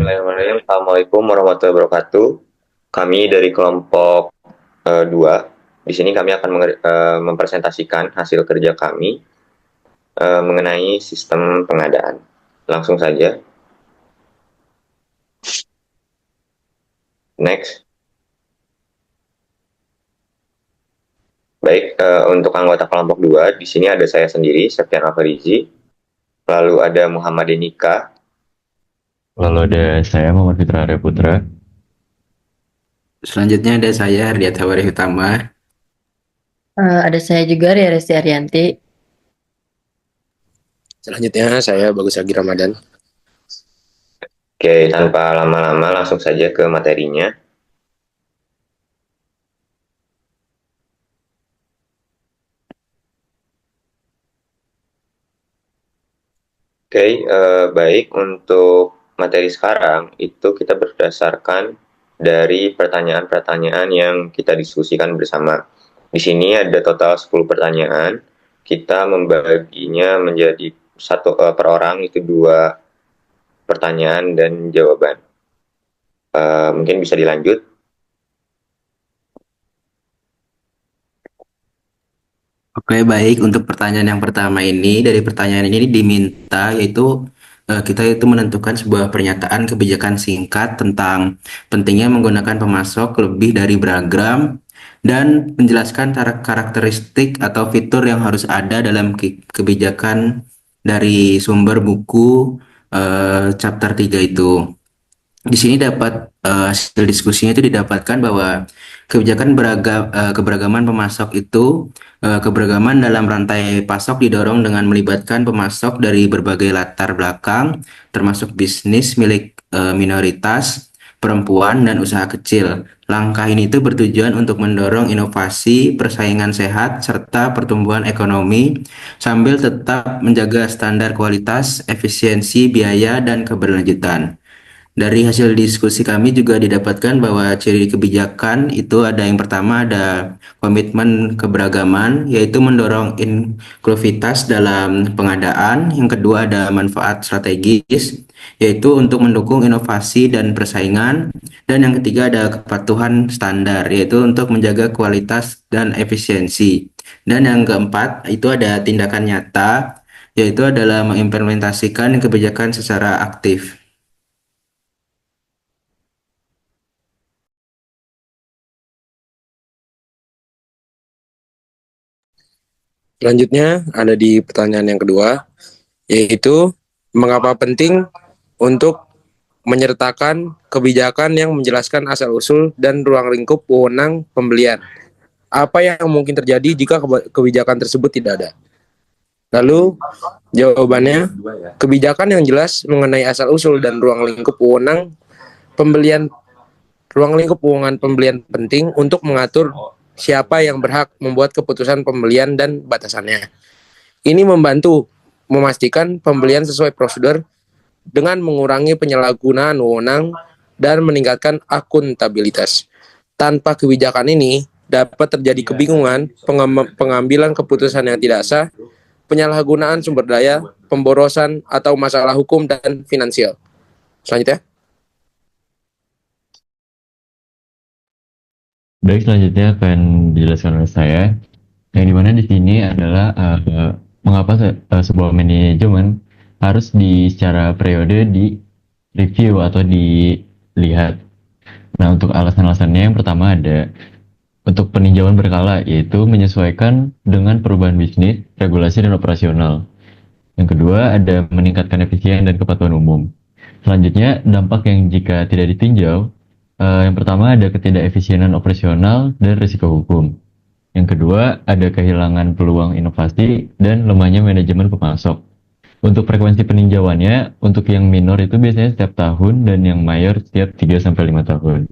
Bismillahirrahmanirrahim. Assalamualaikum warahmatullahi wabarakatuh. Kami dari kelompok 2. Di sini kami akan mempresentasikan hasil kerja kami mengenai sistem pengadaan. Langsung saja. Next. Baik, untuk anggota kelompok 2, di sini ada saya sendiri, Septian Alfarizi. Lalu ada Muhammad Denika. Lalu ada saya Muhammad Fitra Arya Putra. Selanjutnya ada saya Ardiat Hawari Utama. Ada saya juga Ria Resti Arianti. Selanjutnya saya Bagus Agi Ramadan. Oke, tanpa lama-lama langsung saja ke materinya. Oke, baik, untuk materi sekarang itu kita berdasarkan dari pertanyaan-pertanyaan yang kita diskusikan bersama. Di sini ada total 10 pertanyaan. Kita membaginya menjadi per orang itu 2 pertanyaan dan jawaban. Mungkin bisa dilanjut. Oke, baik. Untuk pertanyaan yang pertama ini, dari pertanyaan ini diminta yaitu kita itu menentukan sebuah pernyataan kebijakan singkat tentang pentingnya menggunakan pemasok lebih dari beragam dan menjelaskan karakteristik atau fitur yang harus ada dalam kebijakan dari sumber buku chapter 3 itu. Di sini dapat hasil diskusinya itu didapatkan bahwa keberagaman pemasok itu keberagaman dalam rantai pasok didorong dengan melibatkan pemasok dari berbagai latar belakang termasuk bisnis milik minoritas, perempuan dan usaha kecil. Langkah ini itu bertujuan untuk mendorong inovasi, persaingan sehat serta pertumbuhan ekonomi sambil tetap menjaga standar kualitas, efisiensi, biaya dan keberlanjutan. Dari hasil diskusi kami juga didapatkan bahwa ciri kebijakan itu ada yang pertama ada komitmen keberagaman yaitu mendorong inklusivitas dalam pengadaan, yang kedua ada manfaat strategis yaitu untuk mendukung inovasi dan persaingan, dan yang ketiga ada kepatuhan standar yaitu untuk menjaga kualitas dan efisiensi, dan yang keempat itu ada tindakan nyata yaitu adalah mengimplementasikan kebijakan secara aktif. Selanjutnya ada di pertanyaan yang kedua, yaitu mengapa penting untuk menyertakan kebijakan yang menjelaskan asal-usul dan ruang lingkup wewenang pembelian. Apa yang mungkin terjadi jika kebijakan tersebut tidak ada? Lalu jawabannya, kebijakan yang jelas mengenai asal-usul dan ruang lingkup wewenang pembelian penting untuk mengatur siapa yang berhak membuat keputusan pembelian dan batasannya. Ini membantu memastikan pembelian sesuai prosedur dengan mengurangi penyalahgunaan wewenang dan meningkatkan akuntabilitas. Tanpa kebijakan ini, dapat terjadi kebingungan, pengambilan keputusan yang tidak sah, penyalahgunaan sumber daya, pemborosan, atau masalah hukum dan finansial. Selanjutnya. Baik, selanjutnya akan dijelaskan oleh saya. Yang dimana di sini adalah mengapa sebuah manajemen harus secara periode di review atau dilihat. Nah, untuk alasan-alasannya yang pertama ada untuk peninjauan berkala, yaitu menyesuaikan dengan perubahan bisnis, regulasi, dan operasional. Yang kedua ada meningkatkan efisien dan kepatuhan umum. Selanjutnya, dampak yang jika tidak ditinjau, yang pertama ada ketidakefisienan operasional dan risiko hukum. Yang kedua ada kehilangan peluang inovasi dan lemahnya manajemen pemasok. Untuk frekuensi peninjauannya, untuk yang minor itu biasanya setiap tahun dan yang mayor setiap 3-5 tahun.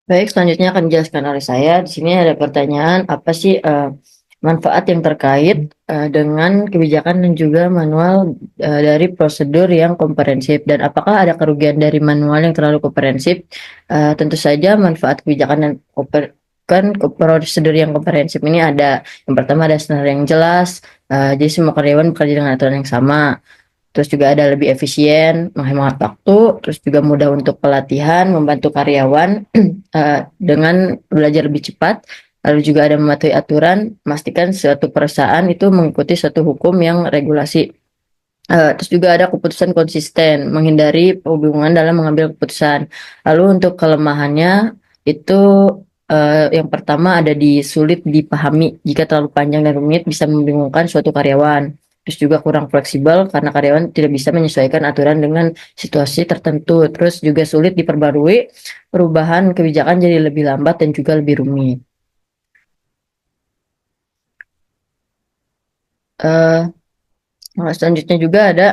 Baik, selanjutnya akan dijelaskan oleh saya. Di sini ada pertanyaan, apa sih manfaat yang terkait dengan kebijakan dan juga manual dari prosedur yang komprehensif, dan apakah ada kerugian dari manual yang terlalu komprehensif? Tentu saja manfaat kebijakan dan kan prosedur yang komprehensif ini ada. Yang pertama ada standar yang jelas, jadi semua karyawan bekerja dengan aturan yang sama. Terus juga ada lebih efisien, menghemat waktu, terus juga mudah untuk pelatihan, membantu karyawan dengan belajar lebih cepat. Lalu juga ada mematuhi aturan, memastikan suatu perusahaan itu mengikuti suatu hukum yang regulasi. Terus juga ada keputusan konsisten, menghindari kebingungan dalam mengambil keputusan. Lalu untuk kelemahannya itu yang pertama ada di sulit dipahami. Jika terlalu panjang dan rumit bisa membingungkan suatu karyawan. Terus juga kurang fleksibel karena karyawan tidak bisa menyesuaikan aturan dengan situasi tertentu. Terus juga sulit diperbarui, perubahan kebijakan jadi lebih lambat dan juga lebih rumit. Eh, Selanjutnya juga ada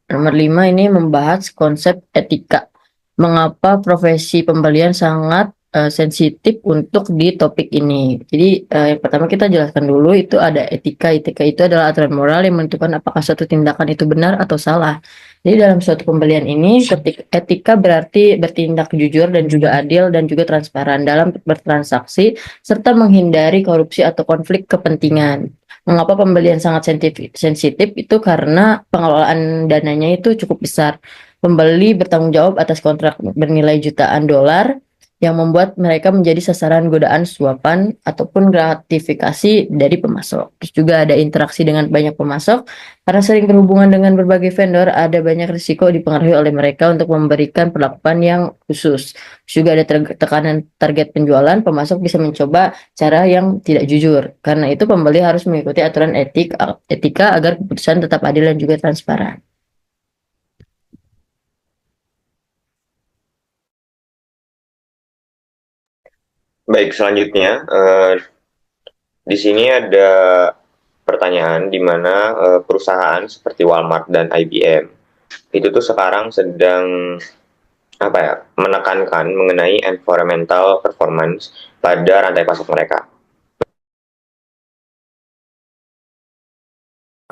nomor 5 ini membahas konsep etika. Mengapa profesi pembelian sangat sensitif untuk di topik ini. Jadi yang pertama kita jelaskan dulu itu ada etika. Etika itu adalah aturan moral yang menentukan apakah suatu tindakan itu benar atau salah. Jadi dalam suatu pembelian ini etika berarti bertindak jujur dan juga adil dan juga transparan dalam bertransaksi serta menghindari korupsi atau konflik kepentingan. Mengapa pembelian sangat sensitif itu karena pengelolaan dananya itu cukup besar. Pembeli bertanggung jawab atas kontrak bernilai jutaan dolar yang membuat mereka menjadi sasaran godaan suapan ataupun gratifikasi dari pemasok. Terus juga ada interaksi dengan banyak pemasok. Karena sering berhubungan dengan berbagai vendor, ada banyak risiko dipengaruhi oleh mereka untuk memberikan perlakuan yang khusus. Terus juga ada tekanan target penjualan, pemasok bisa mencoba cara yang tidak jujur. Karena itu pembeli harus mengikuti aturan etika agar keputusan tetap adil dan juga transparan. Baik, selanjutnya di sini ada pertanyaan di mana perusahaan seperti Walmart dan IBM itu tuh sekarang sedang menekankan mengenai environmental performance pada rantai pasok mereka.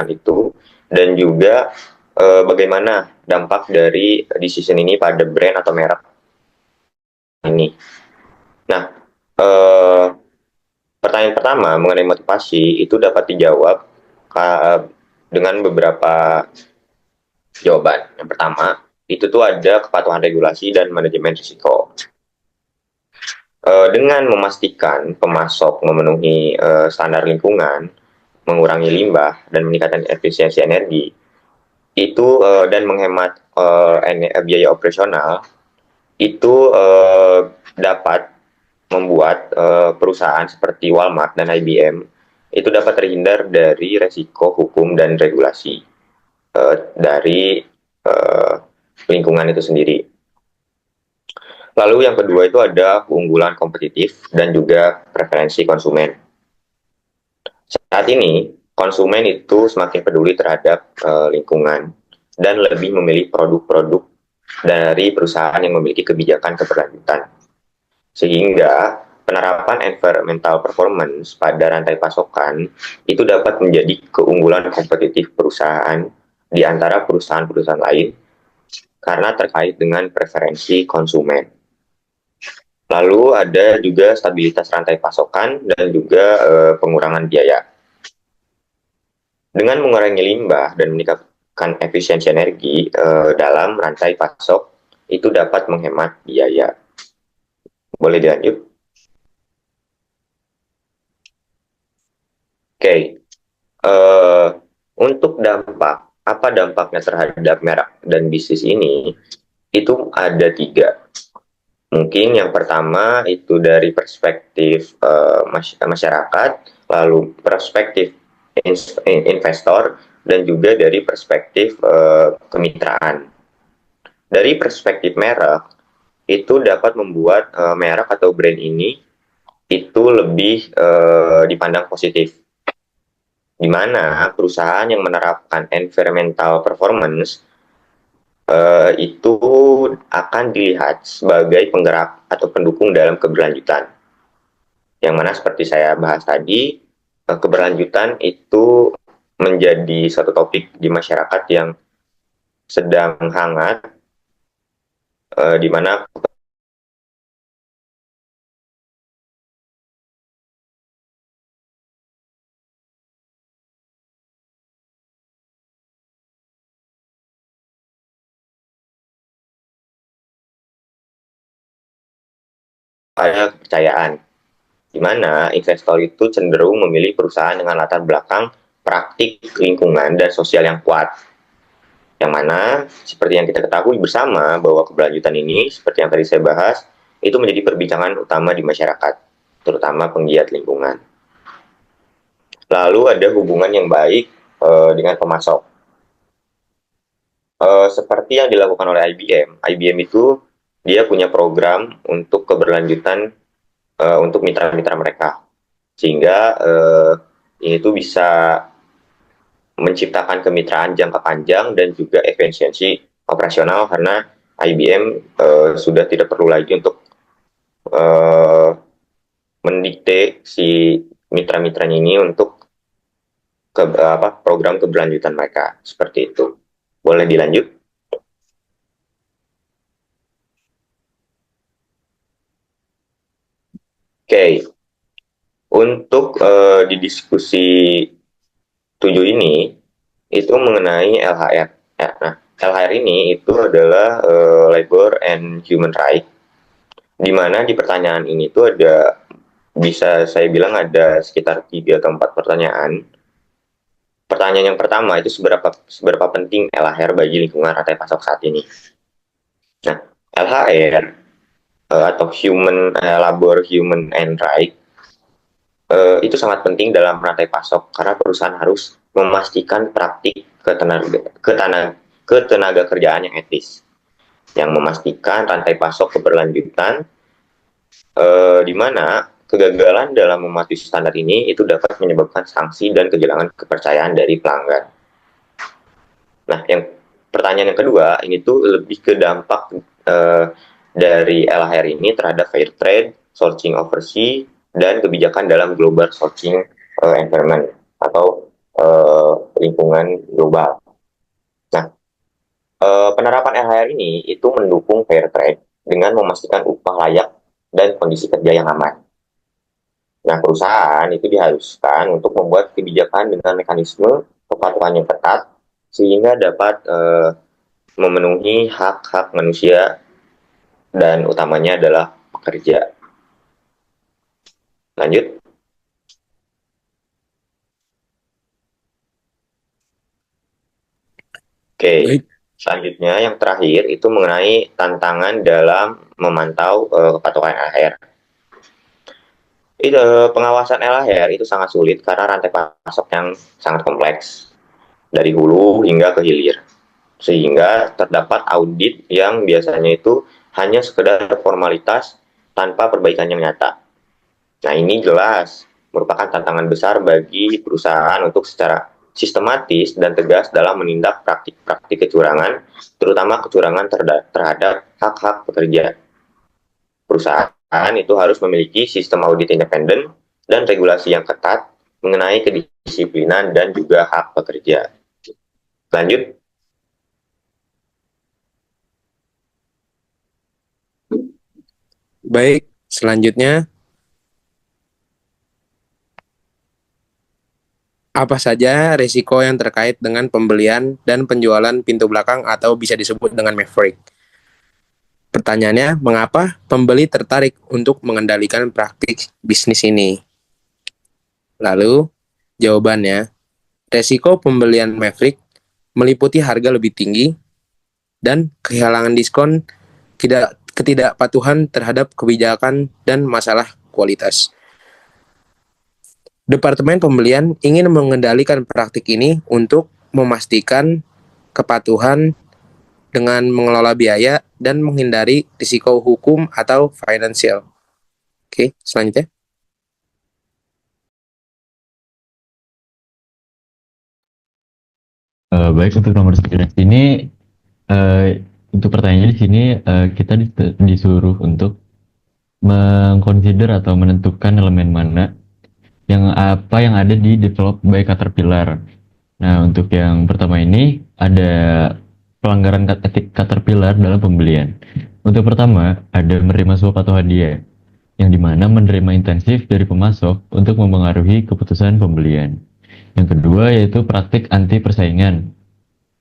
Itu dan juga bagaimana dampak dari decision ini pada brand atau merek ini. Nah, pertanyaan pertama mengenai motivasi itu dapat dijawab dengan beberapa jawaban. Yang pertama, itu tuh ada kepatuhan regulasi dan manajemen risiko. Dengan memastikan pemasok memenuhi standar lingkungan, mengurangi limbah, dan meningkatkan efisiensi energi, itu dan menghemat biaya operasional, itu dapat membuat perusahaan seperti Walmart dan IBM itu dapat terhindar dari resiko hukum dan regulasi dari lingkungan itu sendiri. Lalu yang kedua itu ada keunggulan kompetitif dan juga preferensi konsumen. Saat ini konsumen itu semakin peduli terhadap lingkungan dan lebih memilih produk-produk dari perusahaan yang memiliki kebijakan keberlanjutan. Sehingga penerapan environmental performance pada rantai pasokan itu dapat menjadi keunggulan kompetitif perusahaan di antara perusahaan-perusahaan lain karena terkait dengan preferensi konsumen. Lalu ada juga stabilitas rantai pasokan dan juga pengurangan biaya. Dengan mengurangi limbah dan meningkatkan efisiensi energi dalam rantai pasok, itu dapat menghemat biaya. Boleh dilanjut? Oke. Untuk dampak, apa dampaknya terhadap merek dan bisnis ini? Itu ada 3. Mungkin yang pertama itu dari perspektif masyarakat, lalu perspektif investor, dan juga dari perspektif kemitraan. Dari perspektif merek, itu dapat membuat merek atau brand ini itu lebih dipandang positif, di mana perusahaan yang menerapkan environmental performance itu akan dilihat sebagai penggerak atau pendukung dalam keberlanjutan. Yang mana seperti saya bahas tadi, keberlanjutan itu menjadi satu topik di masyarakat yang sedang hangat, di mana pada kepercayaan, di mana investor itu cenderung memilih perusahaan dengan latar belakang praktik lingkungan dan sosial yang kuat. Yang mana, seperti yang kita ketahui bersama, bahwa keberlanjutan ini, seperti yang tadi saya bahas, itu menjadi perbincangan utama di masyarakat, terutama penggiat lingkungan. Lalu ada hubungan yang baik dengan pemasok. Seperti yang dilakukan oleh IBM itu dia punya program untuk keberlanjutan untuk mitra-mitra mereka, sehingga ini tuh bisa menciptakan kemitraan jangka panjang dan juga efisiensi operasional, karena IBM sudah tidak perlu lagi untuk mendikte si mitra-mitranya ini untuk program keberlanjutan mereka, seperti itu. Boleh dilanjut? Oke, untuk di diskusi 7 ini itu mengenai LHR. Nah, LHR ini itu adalah Labor and Human Right, di mana di pertanyaan ini tuh ada, bisa saya bilang ada sekitar 3 atau 4 pertanyaan. Pertanyaan yang pertama itu seberapa penting LHR bagi lingkungan rantai pasok saat ini. Nah, LHR atau Labor Human and Right itu sangat penting dalam rantai pasok, karena perusahaan harus memastikan praktik ketenaga kerjaan yang etis, yang memastikan rantai pasok keberlanjutan, di mana kegagalan dalam mematuhi standar ini itu dapat menyebabkan sanksi dan kehilangan kepercayaan dari pelanggan. Nah, yang pertanyaan yang kedua ini tuh lebih ke dampak dari LHR ini terhadap fair trade, sourcing overseas, dan kebijakan dalam global sourcing environment atau lingkungan global. Nah, penerapan LHR ini itu mendukung fair trade dengan memastikan upah layak dan kondisi kerja yang aman. Nah, perusahaan itu diharuskan untuk membuat kebijakan dengan mekanisme kepatuhan yang ketat, sehingga dapat memenuhi hak-hak manusia, dan utamanya adalah pekerja. Lanjut. Oke, selanjutnya yang terakhir itu mengenai tantangan dalam memantau kepatuhan LHR. Pengawasan LHR itu sangat sulit karena rantai pasok yang sangat kompleks dari hulu hingga ke hilir, sehingga terdapat audit yang biasanya itu hanya sekedar formalitas tanpa perbaikan yang nyata. Nah, ini jelas merupakan tantangan besar bagi perusahaan untuk secara sistematis dan tegas dalam menindak praktik-praktik kecurangan, terutama kecurangan terhadap hak-hak pekerja. Perusahaan itu harus memiliki sistem audit independen dan regulasi yang ketat mengenai kedisiplinan dan juga hak pekerja. Lanjut. Baik, selanjutnya, apa saja risiko yang terkait dengan pembelian dan penjualan pintu belakang atau bisa disebut dengan maverick? Pertanyaannya, mengapa pembeli tertarik untuk mengendalikan praktik bisnis ini? Lalu, jawabannya, risiko pembelian maverick meliputi harga lebih tinggi dan kehilangan diskon, ketidakpatuhan terhadap kebijakan, dan masalah kualitas. Departemen Pembelian ingin mengendalikan praktik ini untuk memastikan kepatuhan dengan mengelola biaya dan menghindari risiko hukum atau finansial. Oke, selanjutnya. Baik, untuk nomor 9 ini, untuk pertanyaannya di sini kita disuruh untuk mengconsider atau menentukan elemen mana yang ada di develop by Caterpillar. Nah, untuk yang pertama ini ada pelanggaran etik Caterpillar dalam pembelian. Untuk pertama, ada menerima suap atau hadiah, yang dimana menerima intensif dari pemasok untuk mempengaruhi keputusan pembelian. Yang kedua yaitu praktik anti persaingan,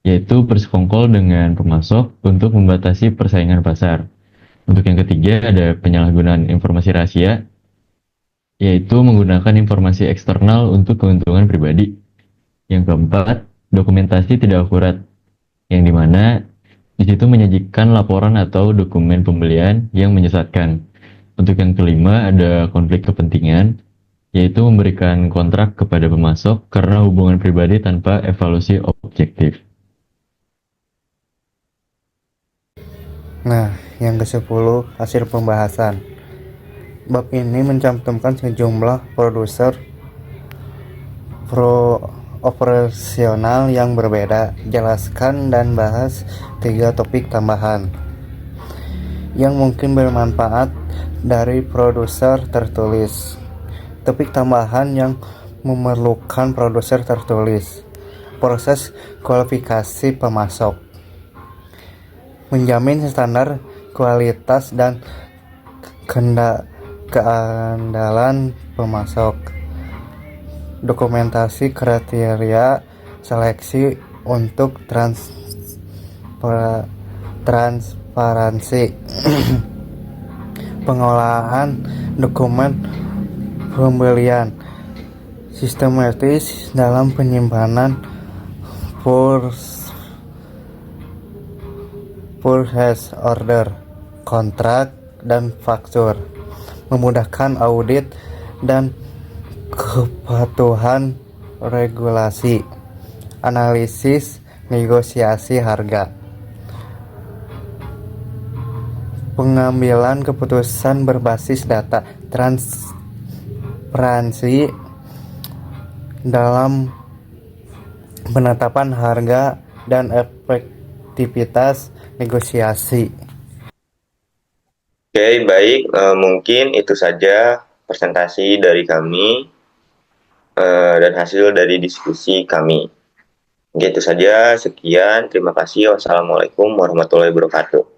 yaitu bersekongkol dengan pemasok untuk membatasi persaingan pasar. Untuk yang ketiga ada penyalahgunaan informasi rahasia, yaitu menggunakan informasi eksternal untuk keuntungan pribadi. Yang keempat, dokumentasi tidak akurat, yang dimana di situ menyajikan laporan atau dokumen pembelian yang menyesatkan. Untuk yang kelima ada konflik kepentingan, yaitu memberikan kontrak kepada pemasok karena hubungan pribadi tanpa evaluasi objektif. Nah, yang ke-10 hasil pembahasan. Bab ini mencantumkan sejumlah produser operasional yang berbeda. Jelaskan dan bahas 3 topik tambahan yang mungkin bermanfaat dari produser tertulis. Topik tambahan yang memerlukan produser tertulis. Proses kualifikasi pemasok. Menjamin standar kualitas dan keandalan pemasok. Dokumentasi kriteria seleksi untuk transparansi. Pengolahan dokumen pembelian. Sistematis dalam penyimpanan purchase order, kontrak, dan faktur. Memudahkan audit dan kepatuhan regulasi. Analisis negosiasi harga. Pengambilan keputusan berbasis data. Transparansi dalam penetapan harga dan efektivitas negosiasi. Oke, baik. Mungkin itu saja presentasi dari kami dan hasil dari diskusi kami. Gitu saja, sekian. Terima kasih. Wassalamualaikum warahmatullahi wabarakatuh.